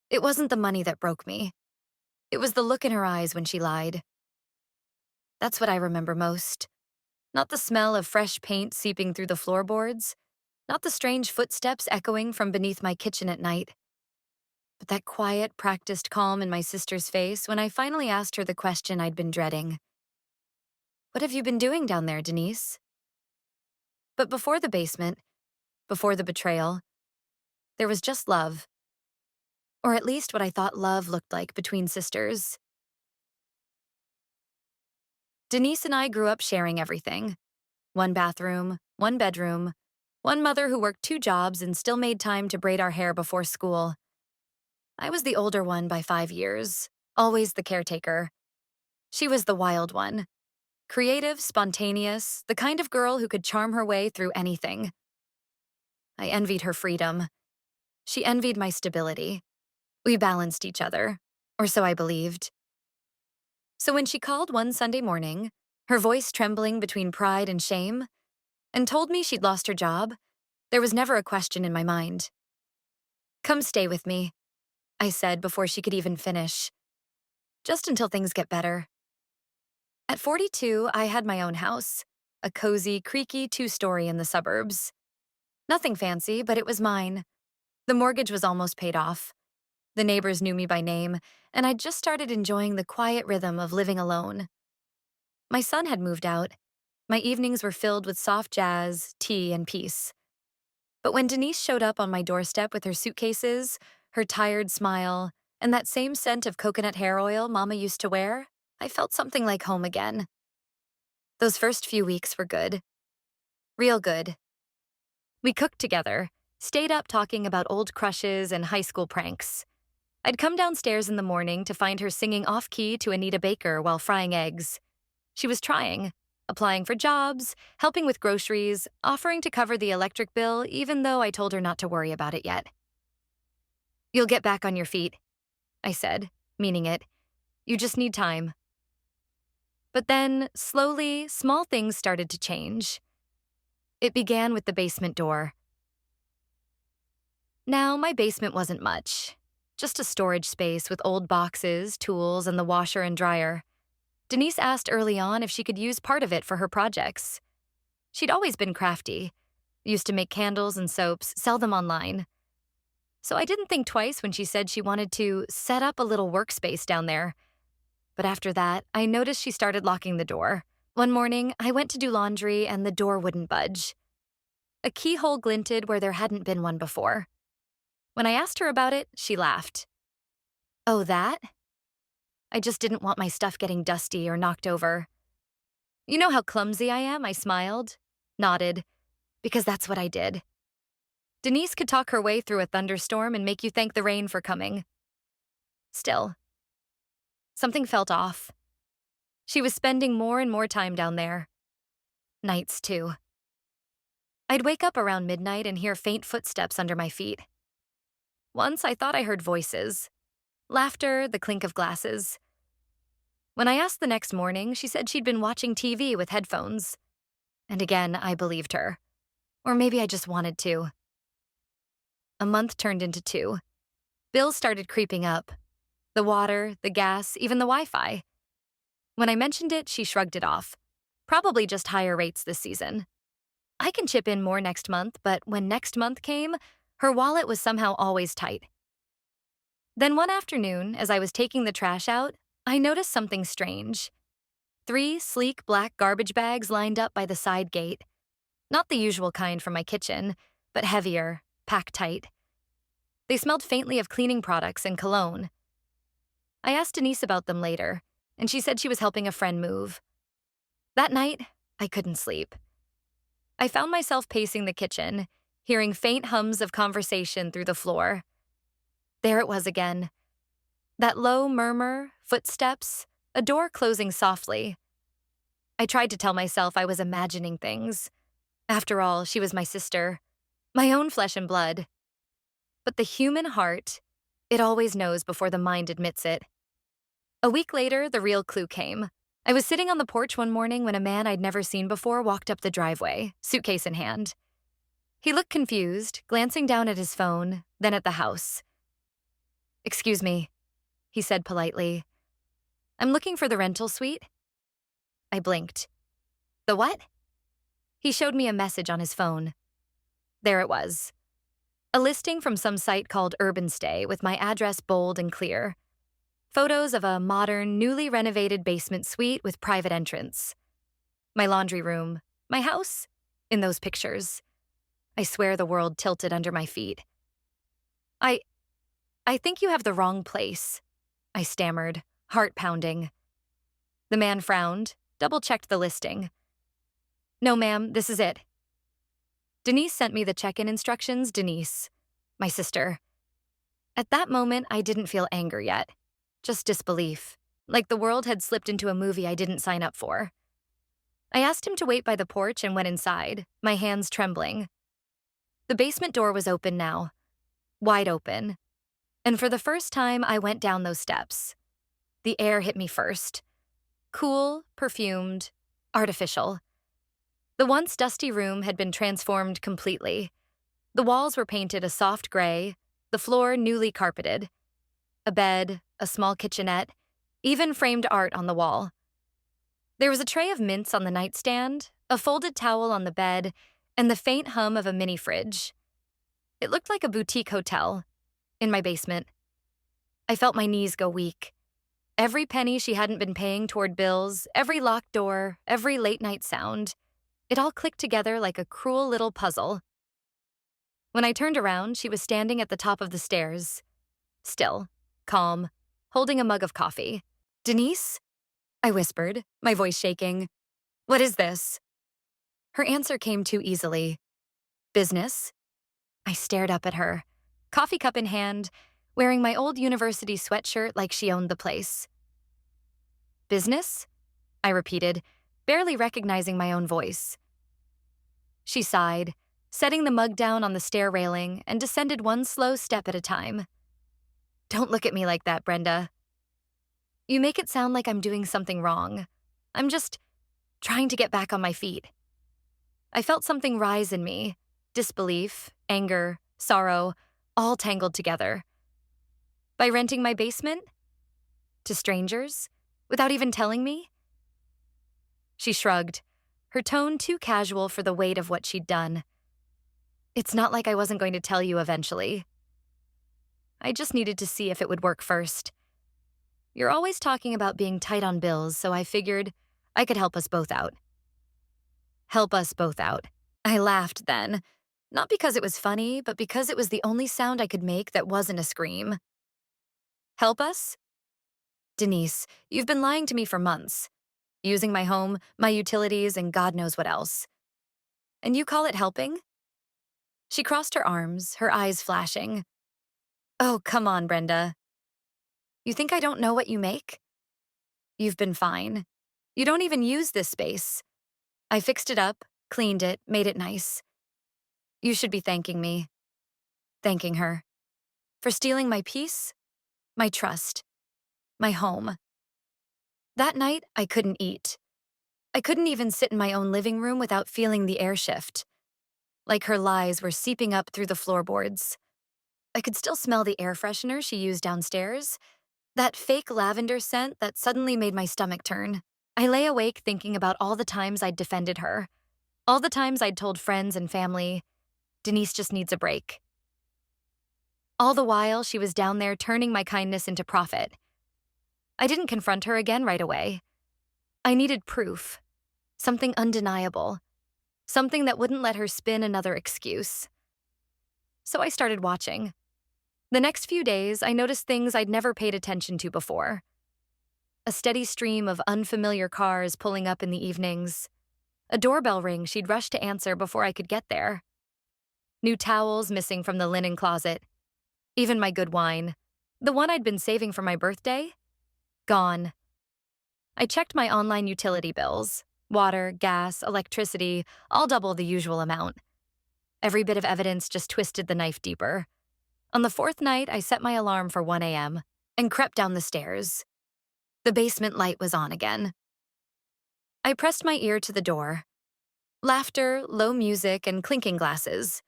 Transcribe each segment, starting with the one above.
It wasn't the money that broke me. It was the look in her eyes when she lied. That's what I remember most. Not the smell of fresh paint seeping through the floorboards, not the strange footsteps echoing from beneath my kitchen at night, but that quiet, practiced calm in my sister's face when I finally asked her the question I'd been dreading. What have you been doing down there, Denise? But before the basement, before the betrayal, there was just love. Or at least what I thought love looked like between sisters. Denise and I grew up sharing everything. One bathroom, one bedroom, one mother who worked two jobs and still made time to braid our hair before school. I was the older one by 5 years, always the caretaker. She was the wild one. Creative, spontaneous, the kind of girl who could charm her way through anything. I envied her freedom. She envied my stability. We balanced each other, or so I believed. So when she called one Sunday morning, her voice trembling between pride and shame, and told me she'd lost her job, there was never a question in my mind. "Come stay with me," I said before she could even finish. "Just until things get better." At 42, I had my own house, a cozy, creaky two-story in the suburbs. Nothing fancy, but it was mine. The mortgage was almost paid off. The neighbors knew me by name, and I'd just started enjoying the quiet rhythm of living alone. My son had moved out. My evenings were filled with soft jazz, tea, and peace. But when Denise showed up on my doorstep with her suitcases, her tired smile, and that same scent of coconut hair oil Mama used to wear, I felt something like home again. Those first few weeks were good. Real good. We cooked together, stayed up talking about old crushes and high school pranks. I'd come downstairs in the morning to find her singing off-key to Anita Baker while frying eggs. She was trying, applying for jobs, helping with groceries, offering to cover the electric bill even though I told her not to worry about it yet. "You'll get back on your feet," I said, meaning it. "You just need time." But then, slowly, small things started to change. It began with the basement door. Now, my basement wasn't much. Just a storage space with old boxes, tools, and the washer and dryer. Denise asked early on if she could use part of it for her projects. She'd always been crafty, used to make candles and soaps, sell them online. So I didn't think twice when she said she wanted to set up a little workspace down there. But after that, I noticed she started locking the door. One morning, I went to do laundry and the door wouldn't budge. A keyhole glinted where there hadn't been one before. When I asked her about it, she laughed. "Oh, that? I just didn't want my stuff getting dusty or knocked over." "You know how clumsy I am?" I smiled, nodded, because that's what I did. Denise could talk her way through a thunderstorm and make you thank the rain for coming. Still, something felt off. She was spending more and more time down there. Nights, too. I'd wake up around midnight and hear faint footsteps under my feet. Once I thought I heard voices. Laughter, the clink of glasses. When I asked the next morning, she said she'd been watching TV with headphones. And again, I believed her. Or maybe I just wanted to. A month turned into 2. Bills started creeping up. The water, the gas, even the Wi-Fi. When I mentioned it, she shrugged it off. Probably just higher rates this season. I can chip in more next month, but when next month came, her wallet was somehow always tight. Then one afternoon, as I was taking the trash out, I noticed something strange. 3 sleek black garbage bags lined up by the side gate. Not the usual kind from my kitchen, but heavier, packed tight. They smelled faintly of cleaning products and cologne. I asked Denise about them later, and she said she was helping a friend move. That night, I couldn't sleep. I found myself pacing the kitchen, hearing faint hums of conversation through the floor. There it was again. That low murmur, footsteps, a door closing softly. I tried to tell myself I was imagining things. After all, she was my sister, my own flesh and blood. But the human heart, it always knows before the mind admits it. A week later, the real clue came. I was sitting on the porch one morning when a man I'd never seen before walked up the driveway, suitcase in hand. He looked confused, glancing down at his phone, then at the house. "Excuse me," he said politely. "I'm looking for the rental suite." I blinked. "The what?" He showed me a message on his phone. There it was. A listing from some site called Urban Stay with my address bold and clear. Photos of a modern, newly renovated basement suite with private entrance. My laundry room, my house, in those pictures. I swear the world tilted under my feet. I I think you have the wrong place, I stammered, heart pounding. The man frowned, double-checked the listing. "No, ma'am, this is it." Denise sent me the check-in instructions, Denise, my sister. At that moment, I didn't feel anger yet, just disbelief, like the world had slipped into a movie I didn't sign up for. I asked him to wait by the porch and went inside, my hands trembling. The basement door was open now, wide open, and for the first time, I went down those steps. The air hit me first. Cool, perfumed, artificial. The once dusty room had been transformed completely. The walls were painted a soft gray, the floor newly carpeted. A bed, a small kitchenette, even framed art on the wall. There was a tray of mints on the nightstand, a folded towel on the bed, and the faint hum of a mini fridge. It looked like a boutique hotel, in my basement. I felt my knees go weak. Every penny she hadn't been paying toward bills, every locked door, every late-night sound, it all clicked together like a cruel little puzzle. When I turned around, she was standing at the top of the stairs. Still, calm, holding a mug of coffee. "Denise?" I whispered, my voice shaking. "What is this?" Her answer came too easily. "Business?" I stared up at her, coffee cup in hand, wearing my old university sweatshirt like she owned the place. "Business?" I repeated, barely recognizing my own voice. She sighed, setting the mug down on the stair railing, and descended one slow step at a time. "Don't look at me like that, Brenda. You make it sound like I'm doing something wrong. I'm just trying to get back on my feet." I felt something rise in me, disbelief, anger, sorrow, all tangled together. By renting my basement? To strangers? Without even telling me? She shrugged, her tone too casual for the weight of what she'd done. "It's not like I wasn't going to tell you eventually. I just needed to see if it would work first. You're always talking about being tight on bills, so I figured I could help us both out." Help us both out. I laughed then, not because it was funny, but because it was the only sound I could make that wasn't a scream. "Help us?" "Denise, you've been lying to me for months. Using my home, my utilities, and God knows what else. And you call it helping?" She crossed her arms, her eyes flashing. "Oh, come on, Brenda. You think I don't know what you make? You've been fine. You don't even use this space. I fixed it up, cleaned it, made it nice. You should be thanking me." Thanking her. For stealing my peace, my trust, my home. That night, I couldn't eat. I couldn't even sit in my own living room without feeling the air shift. Like her lies were seeping up through the floorboards. I could still smell the air freshener she used downstairs, that fake lavender scent that suddenly made my stomach turn. I lay awake thinking about all the times I'd defended her, all the times I'd told friends and family, "Denise just needs a break." All the while, she was down there turning my kindness into profit. I didn't confront her again right away. I needed proof, something undeniable, something that wouldn't let her spin another excuse. So I started watching. The next few days, I noticed things I'd never paid attention to before. A steady stream of unfamiliar cars pulling up in the evenings. A doorbell ring she'd rush to answer before I could get there. New towels missing from the linen closet. Even my good wine, the one I'd been saving for my birthday, gone. I checked my online utility bills. Water, gas, electricity, all double the usual amount. Every bit of evidence just twisted the knife deeper. On the fourth night, I set my alarm for 1 a.m. and crept down the stairs. The basement light was on again. I pressed my ear to the door. Laughter, low music, and clinking glasses.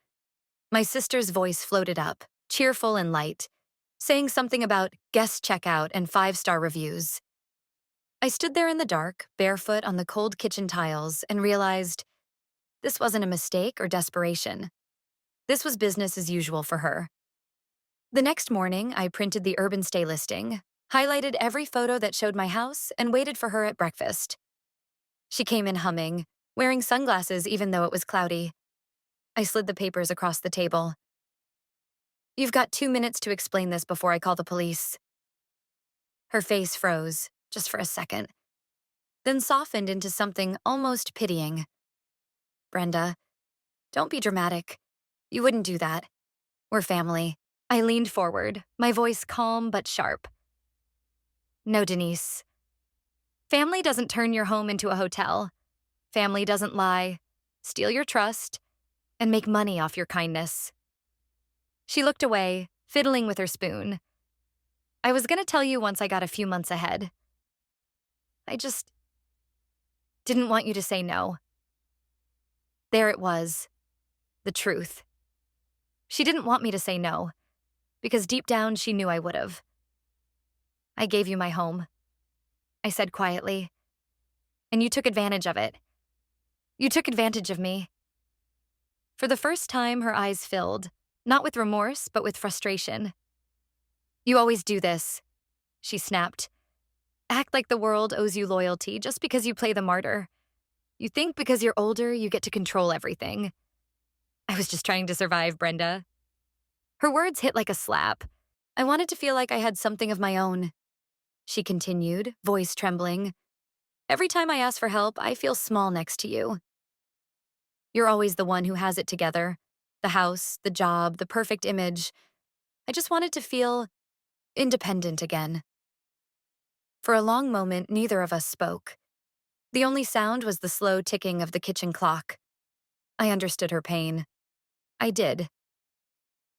My sister's voice floated up, cheerful and light. saying something about guest checkout and 5-star reviews. I stood there in the dark, barefoot on the cold kitchen tiles, and realized this wasn't a mistake or desperation. This was business as usual for her. The next morning, I printed the urban stay listing, highlighted every photo that showed my house, and waited for her at breakfast. She came in humming, wearing sunglasses even though it was cloudy. I slid the papers across the table. "You've got 2 minutes to explain this before I call the police." Her face froze, just for a second, then softened into something almost pitying. "Brenda, don't be dramatic. You wouldn't do that. We're family." I leaned forward, my voice calm but sharp. "No, Denise. Family doesn't turn your home into a hotel. Family doesn't lie, steal your trust, and make money off your kindness." She looked away, fiddling with her spoon. "I was gonna tell you once I got a few months ahead. I just didn't want you to say no." There it was, the truth. She didn't want me to say no, because deep down she knew I would've. "I gave you my home," I said quietly, "and you took advantage of it. You took advantage of me." For the first time, her eyes filled, not with remorse, but with frustration. "You always do this," she snapped. "Act like the world owes you loyalty just because you play the martyr. You think because you're older, you get to control everything." I was just trying to survive, Brenda. Her words hit like a slap. I wanted to feel like I had something of my own. She continued, voice trembling. "Every time I ask for help, I feel small next to you. You're always the one who has it together. The house, the job, the perfect image. I just wanted to feel independent again." For a long moment, neither of us spoke. The only sound was the slow ticking of the kitchen clock. I understood her pain. I did.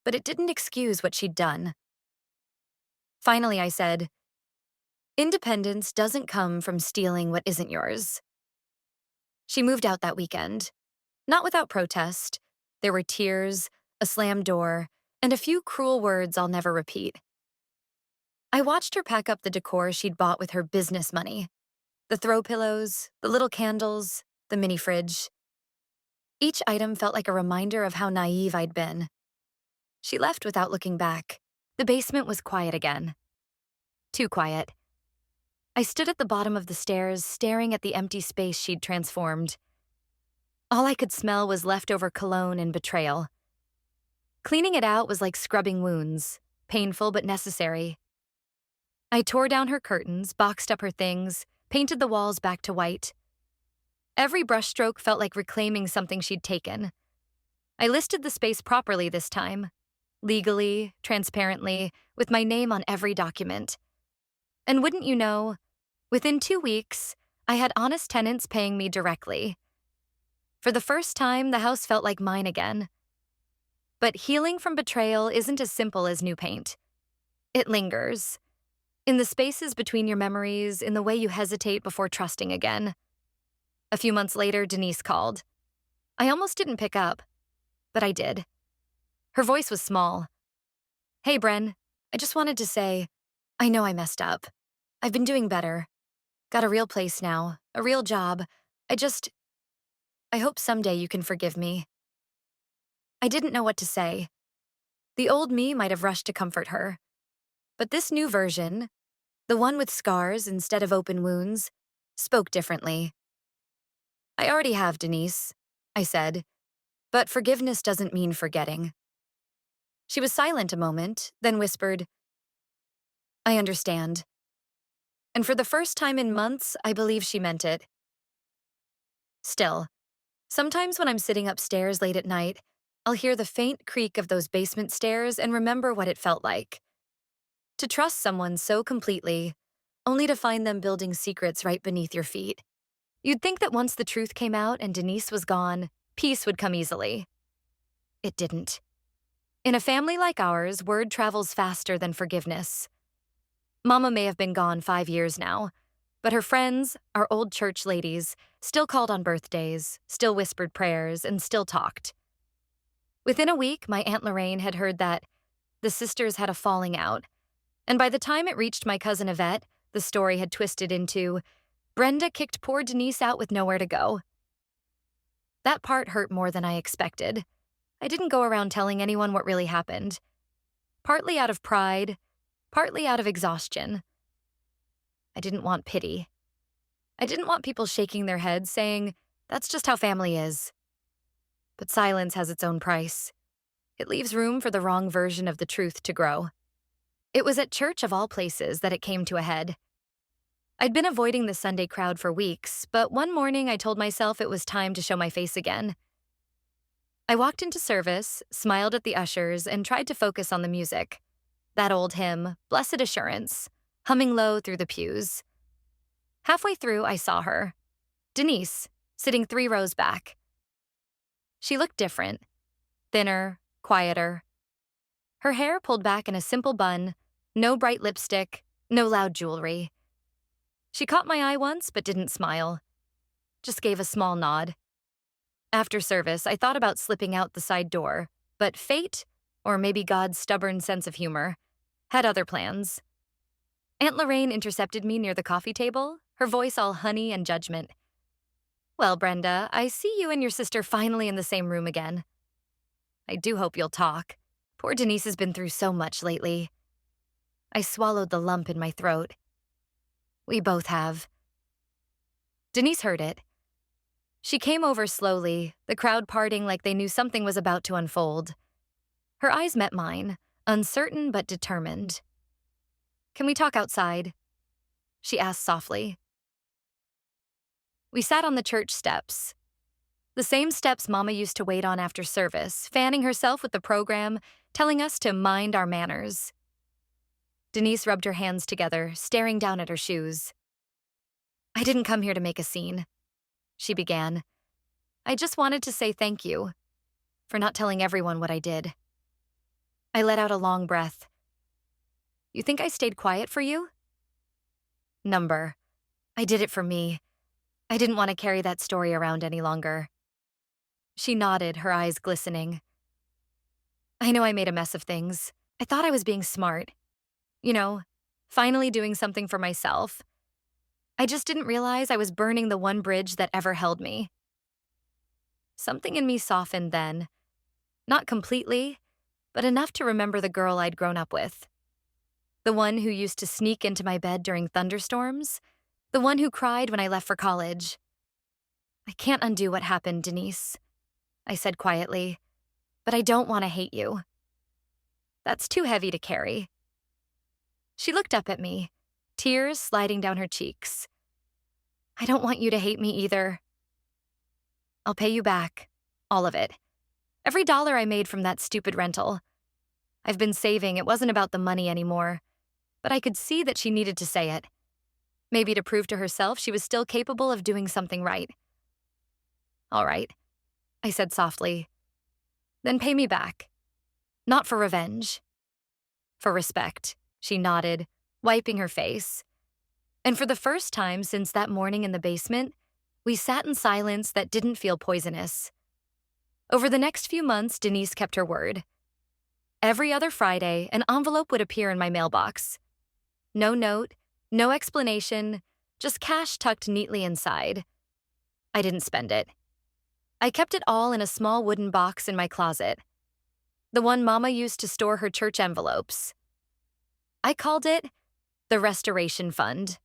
But it didn't excuse what she'd done. Finally, I said, "Independence doesn't come from stealing what isn't yours." She moved out that weekend. Not without protest. There were tears, a slammed door, and a few cruel words I'll never repeat. I watched her pack up the decor she'd bought with her business money. The throw pillows, the little candles, the mini fridge. Each item felt like a reminder of how naive I'd been. She left without looking back. The basement was quiet again. Too quiet. I stood at the bottom of the stairs, staring at the empty space she'd transformed. All I could smell was leftover cologne and betrayal. Cleaning it out was like scrubbing wounds, painful but necessary. I tore down her curtains, boxed up her things, painted the walls back to white. Every brushstroke felt like reclaiming something she'd taken. I listed the space properly this time, legally, transparently, with my name on every document. And wouldn't you know, within 2 weeks, I had honest tenants paying me directly. For the first time, the house felt like mine again. But healing from betrayal isn't as simple as new paint. It lingers. In the spaces between your memories, in the way you hesitate before trusting again. A few months later, Denise called. I almost didn't pick up, but I did. Her voice was small. "Hey, Bren, I just wanted to say, I know I messed up. I've been doing better. Got a real place now, a real job. I hope someday you can forgive me." I didn't know what to say. The old me might have rushed to comfort her. But this new version, the one with scars instead of open wounds, spoke differently. "I already have, Denise," I said, "but forgiveness doesn't mean forgetting." She was silent a moment, then whispered, "I understand." And for the first time in months, I believe she meant it. Still, sometimes when I'm sitting upstairs late at night, I'll hear the faint creak of those basement stairs and remember what it felt like. To trust someone so completely, only to find them building secrets right beneath your feet. You'd think that once the truth came out and Denise was gone, peace would come easily. It didn't. In a family like ours, word travels faster than forgiveness. Mama may have been gone 5 years now, but her friends, our old church ladies, still called on birthdays, still whispered prayers, and still talked. Within a week, my Aunt Lorraine had heard that The sisters had a falling out, and by the time it reached my cousin Yvette, the story had twisted into Brenda kicked poor Denise out with nowhere to go. That part hurt more than I expected. I didn't go around telling anyone what really happened, partly out of pride, partly out of exhaustion. I didn't want pity. I didn't want people shaking their heads saying, "That's just how family is." But silence has its own price. It leaves room for the wrong version of the truth to grow. It was at church of all places that it came to a head. I'd been avoiding the Sunday crowd for weeks, but one morning I told myself it was time to show my face again. I walked into service, smiled at the ushers, and tried to focus on the music. That old hymn, Blessed Assurance, humming low through the pews. Halfway through, I saw her. Denise, sitting 3 rows back. She looked different. Thinner, quieter. Her hair pulled back in a simple bun, no bright lipstick, no loud jewelry. She caught my eye once but didn't smile. Just gave a small nod. After service, I thought about slipping out the side door, but fate, or maybe God's stubborn sense of humor, had other plans. Aunt Lorraine intercepted me near the coffee table, her voice all honey and judgment. "Well, Brenda, I see you and your sister finally in the same room again. I do hope you'll talk. Poor Denise has been through so much lately." I swallowed the lump in my throat. We both have. Denise heard it. She came over slowly, the crowd parting like they knew something was about to unfold. Her eyes met mine, uncertain but determined. "Can we talk outside?" she asked softly. We sat on the church steps. The same steps Mama used to wait on after service, fanning herself with the program, telling us to mind our manners. Denise rubbed her hands together, staring down at her shoes. "I didn't come here to make a scene," she began. "I just wanted to say thank you for not telling everyone what I did." I let out a long breath. "You think I stayed quiet for you?" Number. I did it for me. I didn't want to carry that story around any longer. She nodded, her eyes glistening. "I know I made a mess of things. I thought I was being smart. You know, finally doing something for myself. I just didn't realize I was burning the one bridge that ever held me." Something in me softened then. Not completely, but enough to remember the girl I'd grown up with. The one who used to sneak into my bed during thunderstorms. The one who cried when I left for college. "I can't undo what happened, Denise," I said quietly, "but I don't want to hate you. That's too heavy to carry." She looked up at me, tears sliding down her cheeks. "I don't want you to hate me either. I'll pay you back, all of it. Every dollar I made from that stupid rental. I've been saving, it wasn't about the money anymore, but I could see that she needed to say it. Maybe to prove to herself she was still capable of doing something right." "All right," I said softly. "Then pay me back. Not for revenge. For respect," she nodded, wiping her face. And for the first time since that morning in the basement, we sat in silence that didn't feel poisonous. Over the next few months, Denise kept her word. Every other Friday, an envelope would appear in my mailbox. No note, no explanation, just cash tucked neatly inside. I didn't spend it. I kept it all in a small wooden box in my closet. The one Mama used to store her church envelopes. I called it the Restoration Fund.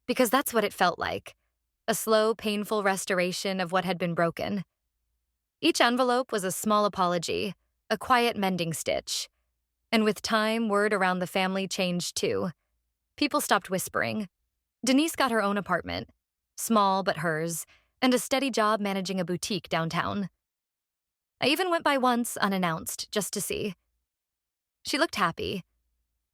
Because that's what it felt like. A slow, painful restoration of what had been broken. Each envelope was a small apology, a quiet mending stitch. And with time, word around the family changed too. People stopped whispering. Denise got her own apartment, small but hers, and a steady job managing a boutique downtown. I even went by once unannounced, just to see. She looked happy,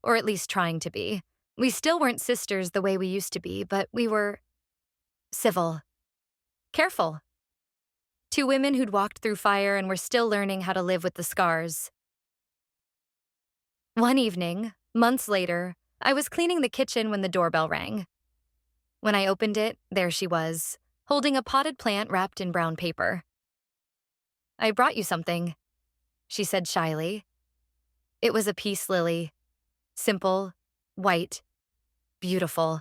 or at least trying to be. We still weren't sisters the way we used to be, but we were civil, careful. 2 women who'd walked through fire and were still learning how to live with the scars. One evening, months later, I was cleaning the kitchen when the doorbell rang. When I opened it, there she was, holding a potted plant wrapped in brown paper. "I brought you something," she said shyly. It was a peace lily. Simple, white, beautiful.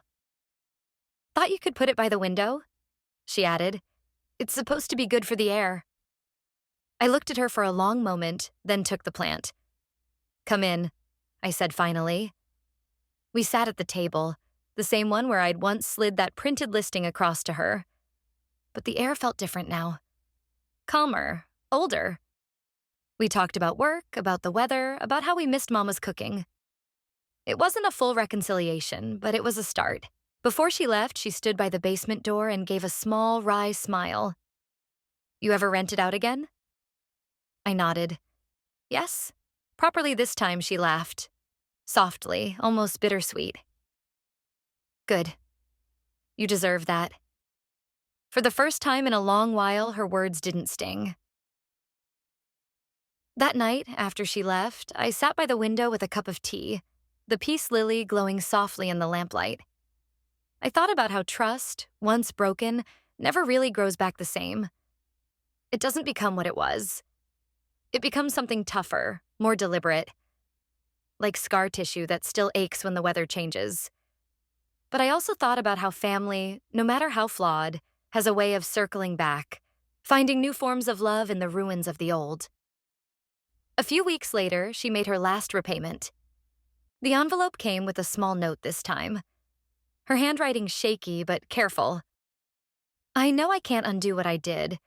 Thought you could put it by the window? She added. It's supposed to be good for the air. I looked at her for a long moment, then took the plant. Come in, I said finally. We sat at the table, the same one where I'd once slid that printed listing across to her. But the air felt different now. Calmer, older. We talked about work, about the weather, about how we missed Mama's cooking. It wasn't a full reconciliation, but it was a start. Before she left, she stood by the basement door and gave a small, wry smile. You ever rent it out again? I nodded. Yes. Properly this time, she laughed. Softly, almost bittersweet. Good. You deserve that. For the first time in a long while, her words didn't sting. That night, after she left, I sat by the window with a cup of tea, the peace lily glowing softly in the lamplight. I thought about how trust, once broken, never really grows back the same. It doesn't become what it was. It becomes something tougher, more deliberate, like scar tissue that still aches when the weather changes. But I also thought about how family, no matter how flawed, has a way of circling back, finding new forms of love in the ruins of the old. A few weeks later, she made her last repayment. The envelope came with a small note this time. Her handwriting shaky but careful. I know I can't undo what I did,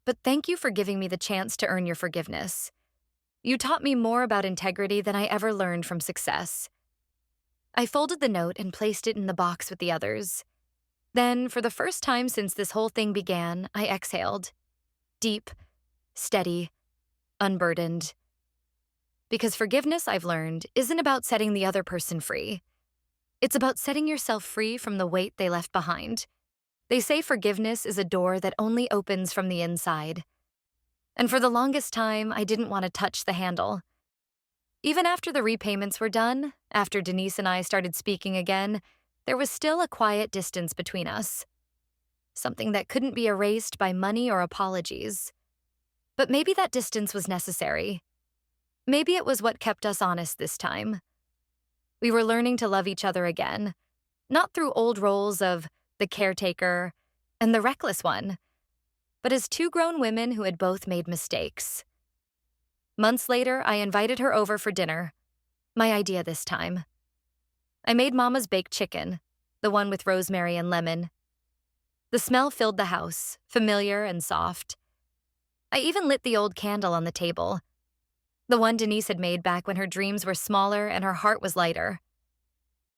but thank you for giving me the chance to earn your forgiveness. You taught me more about integrity than I ever learned from success. I folded the note and placed it in the box with the others. Then, for the first time since this whole thing began, I exhaled. Deep, steady, unburdened. Because forgiveness, I've learned, isn't about setting the other person free. It's about setting yourself free from the weight they left behind. They say forgiveness is a door that only opens from the inside. And for the longest time, I didn't want to touch the handle. Even after the repayments were done, after Denise and I started speaking again, there was still a quiet distance between us. Something that couldn't be erased by money or apologies. But maybe that distance was necessary. Maybe it was what kept us honest this time. We were learning to love each other again, not through old roles of the caretaker and the reckless one, but as two grown women who had both made mistakes. Months later, I invited her over for dinner. My idea this time. I made Mama's baked chicken, the one with rosemary and lemon. The smell filled the house, familiar and soft. I even lit the old candle on the table, the one Denise had made back when her dreams were smaller and her heart was lighter.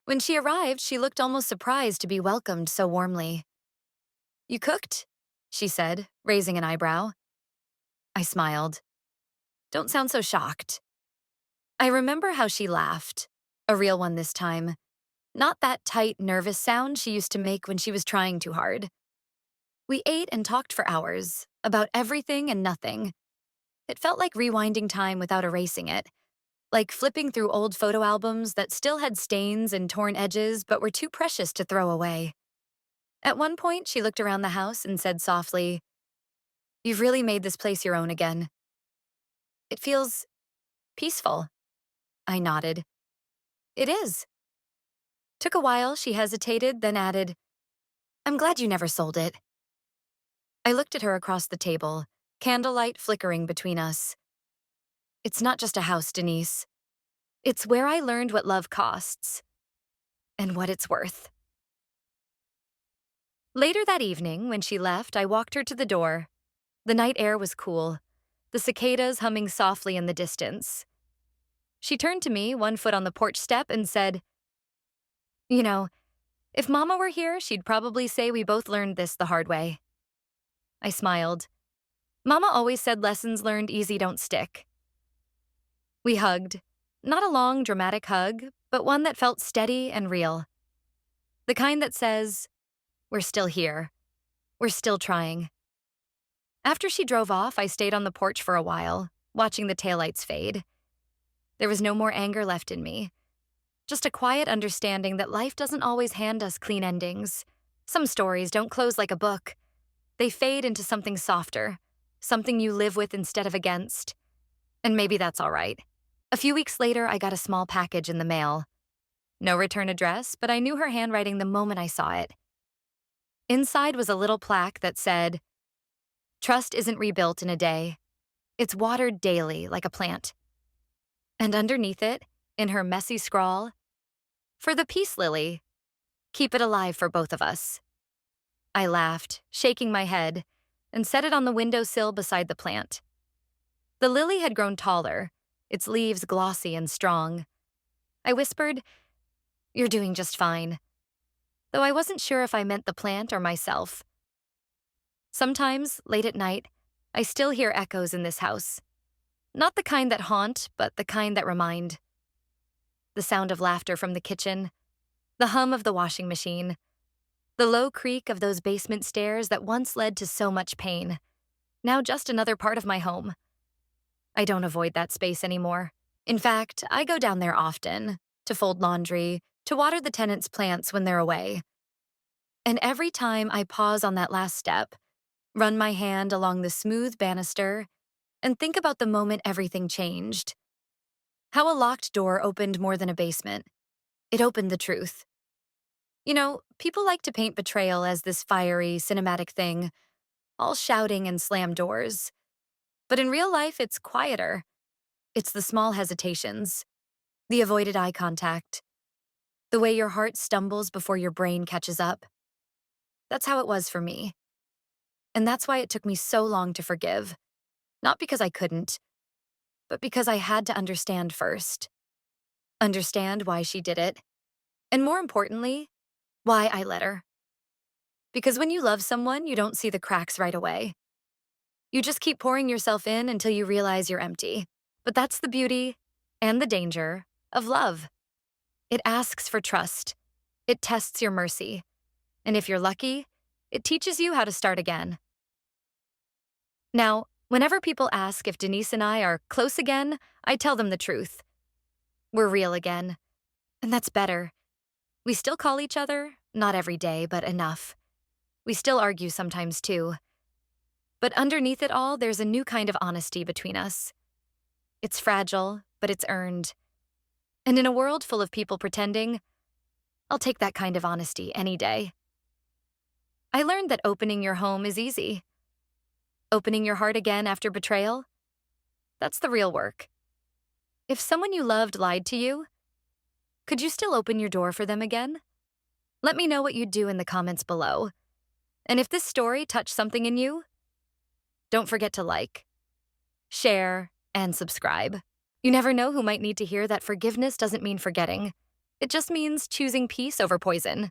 When she arrived, she looked almost surprised to be welcomed so warmly. You cooked? She said, raising an eyebrow. I smiled. Don't sound so shocked. I remember how she laughed, a real one this time. Not that tight, nervous sound she used to make when she was trying too hard. We ate and talked for hours, about everything and nothing. It felt like rewinding time without erasing it, like flipping through old photo albums that still had stains and torn edges but were too precious to throw away. At one point, she looked around the house and said softly, You've really made this place your own again. It feels peaceful. I nodded. It is. Took a while, she hesitated, then added, I'm glad you never sold it. I looked at her across the table, candlelight flickering between us. It's not just a house, Denise. It's where I learned what love costs and what it's worth. Later that evening, when she left, I walked her to the door. The night air was cool, the cicadas humming softly in the distance. She turned to me, one foot on the porch step, and said, You know, if Mama were here, she'd probably say we both learned this the hard way. I smiled. Mama always said lessons learned easy don't stick. We hugged. Not a long, dramatic hug, but one that felt steady and real. The kind that says, We're still here. We're still trying. After she drove off, I stayed on the porch for a while, watching the taillights fade. There was no more anger left in me. Just a quiet understanding that life doesn't always hand us clean endings. Some stories don't close like a book. They fade into something softer, something you live with instead of against. And maybe that's all right. A few weeks later, I got a small package in the mail. No return address, but I knew her handwriting the moment I saw it. Inside was a little plaque that said, "Trust isn't rebuilt in a day. It's watered daily like a plant." And underneath it, in her messy scrawl, "For the peace lily, keep it alive for both of us." I laughed, shaking my head, and set it on the windowsill beside the plant. The lily had grown taller, its leaves glossy and strong. I whispered, "You're doing just fine," though I wasn't sure if I meant the plant or myself. Sometimes, late at night, I still hear echoes in this house. Not the kind that haunt, but the kind that remind. The sound of laughter from the kitchen, the hum of the washing machine, the low creak of those basement stairs that once led to so much pain, now just another part of my home. I don't avoid that space anymore. In fact, I go down there often, to fold laundry, to water the tenants' plants when they're away. And every time I pause on that last step, run my hand along the smooth banister, and think about the moment everything changed. How a locked door opened more than a basement. It opened the truth. You know, people like to paint betrayal as this fiery, cinematic thing, all shouting and slam doors. But in real life, it's quieter. It's the small hesitations, the avoided eye contact, the way your heart stumbles before your brain catches up. That's how it was for me. And that's why it took me so long to forgive. Not because I couldn't, but because I had to understand first. Understand why she did it. And more importantly, why I let her. Because when you love someone, you don't see the cracks right away. You just keep pouring yourself in until you realize you're empty. But that's the beauty and the danger of love. It asks for trust. It tests your mercy. And if you're lucky, it teaches you how to start again. Now, whenever people ask if Denise and I are close again, I tell them the truth. We're real again. And that's better. We still call each other, not every day, but enough. We still argue sometimes too. But underneath it all, there's a new kind of honesty between us. It's fragile, but it's earned. And in a world full of people pretending, I'll take that kind of honesty any day. I learned that opening your home is easy. Opening your heart again after betrayal, that's the real work. If someone you loved lied to you, could you still open your door for them again? Let me know what you'd do in the comments below. And if this story touched something in you, don't forget to like, share, and subscribe. You never know who might need to hear that forgiveness doesn't mean forgetting. It just means choosing peace over poison.